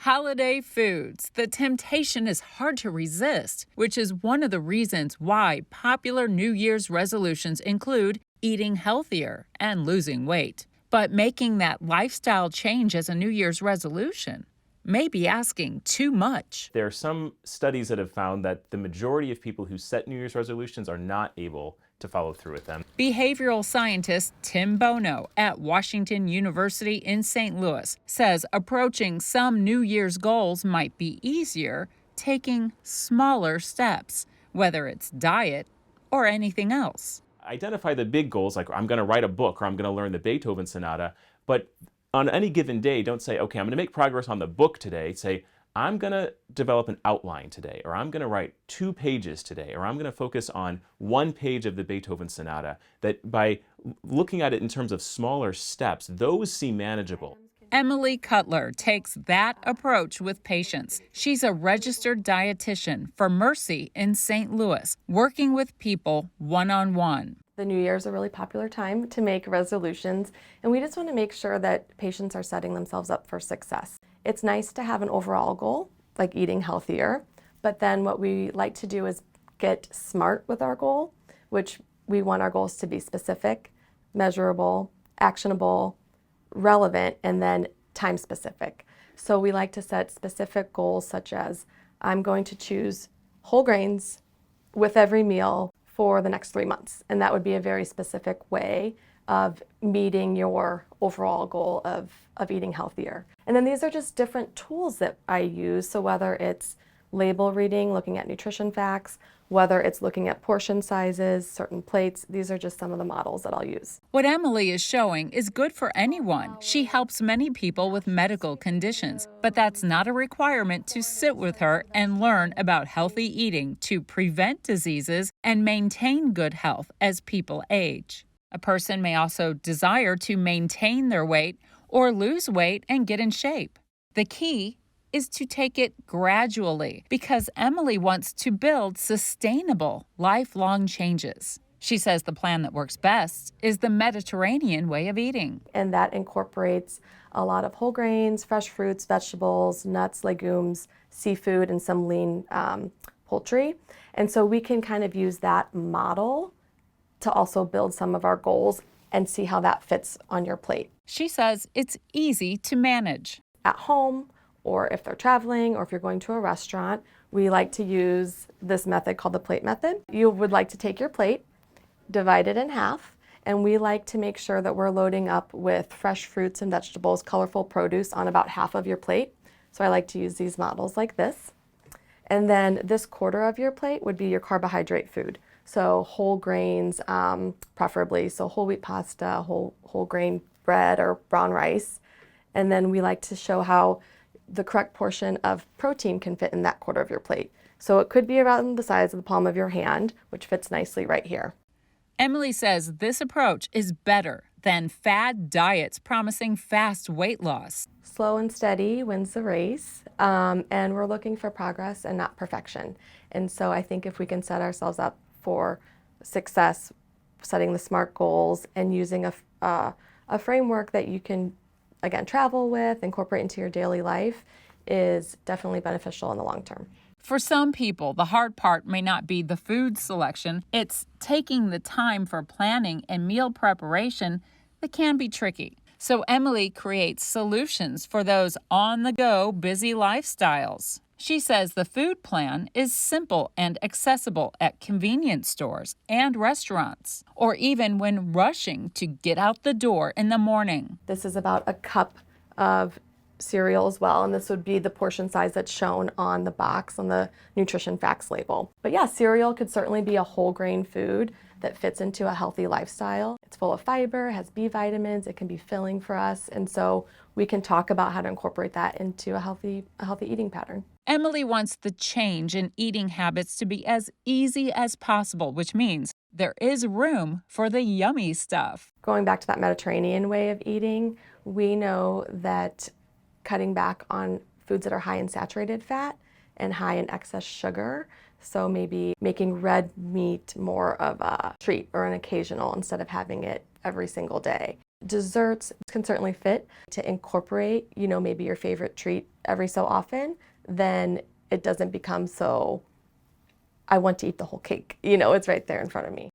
Holiday foods. The temptation is hard to resist, which is one of the reasons why popular New Year's resolutions include eating healthier and losing weight. But making that lifestyle change as a New Year's resolution may be asking too much. There are some studies that have found that the majority of people who set New Year's resolutions are not able to follow through with them. Behavioral scientist Tim Bono at Washington University in St. Louis says approaching some New Year's goals might be easier taking smaller steps, whether it's diet or anything else. Identify the big goals, like I'm going to write a book or I'm going to learn the Beethoven Sonata, but on any given day, don't say, okay, I'm going to make progress on the book today. Say, I'm going to develop an outline today, or I'm going to write 2 pages today, or I'm going to focus on 1 page of the Beethoven Sonata. That by looking at it in terms of smaller steps, those seem manageable. Emily Cutler takes that approach with patients. She's a registered dietitian for Mercy in St. Louis, working with people one-on-one. The New Year is a really popular time to make resolutions, and we just want to make sure that patients are setting themselves up for success. It's nice to have an overall goal, like eating healthier, but then what we like to do is get smart with our goal, which we want our goals to be specific, measurable, actionable, relevant, and then time specific. So we like to set specific goals such as I'm going to choose whole grains with every meal for the next 3 months. And that would be a very specific way of meeting your overall goal of eating healthier. And then these are just different tools that I use. So whether it's label reading, looking at nutrition facts, whether it's looking at portion sizes, certain plates, these are just some of the models that I'll use. What Emily is showing is good for anyone. She helps many people with medical conditions, but that's not a requirement to sit with her and learn about healthy eating to prevent diseases and maintain good health as people age. A person may also desire to maintain their weight or lose weight and get in shape. The key is to take it gradually because Emily wants to build sustainable, lifelong changes. She says the plan that works best is the Mediterranean way of eating. And that incorporates a lot of whole grains, fresh fruits, vegetables, nuts, legumes, seafood, and some lean poultry. And so we can kind of use that model to also build some of our goals and see how that fits on your plate. She says it's easy to manage. At home, or if they're traveling, or if you're going to a restaurant, we like to use this method called the plate method. You would like to take your plate, divide it in half, and we like to make sure that we're loading up with fresh fruits and vegetables, colorful produce on about half of your plate. So I like to use these models like this. And then this quarter of your plate would be your carbohydrate food. So whole grains, preferably, so whole wheat pasta, whole grain bread or brown rice. And then we like to show how the correct portion of protein can fit in that quarter of your plate. So it could be around the size of the palm of your hand, which fits nicely right here. Emily says this approach is better than fad diets promising fast weight loss. Slow and steady wins the race, and we're looking for progress and not perfection. And so I think if we can set ourselves up for success, setting the SMART goals and using a framework that you can again, travel with, incorporate into your daily life is definitely beneficial in the long term. For some people, the hard part may not be the food selection. It's taking the time for planning and meal preparation that can be tricky. So Emily creates solutions for those on-the-go busy lifestyles. She says the food plan is simple and accessible at convenience stores and restaurants, or even when rushing to get out the door in the morning. This is about a cup of cereal as well, and this would be the portion size that's shown on the box on the nutrition facts label. But yeah, cereal could certainly be a whole grain food that fits into a healthy lifestyle. It's full of fiber, has B vitamins, it can be filling for us, and so we can talk about how to incorporate that into a healthy eating pattern. Emily wants the change in eating habits to be as easy as possible, which means there is room for the yummy stuff. Going back to that Mediterranean way of eating, we know that cutting back on foods that are high in saturated fat and high in excess sugar, so maybe making red meat more of a treat or an occasional instead of having it every single day. Desserts can certainly fit to incorporate, maybe your favorite treat every so often, then it doesn't become so, I want to eat the whole cake. It's right there in front of me.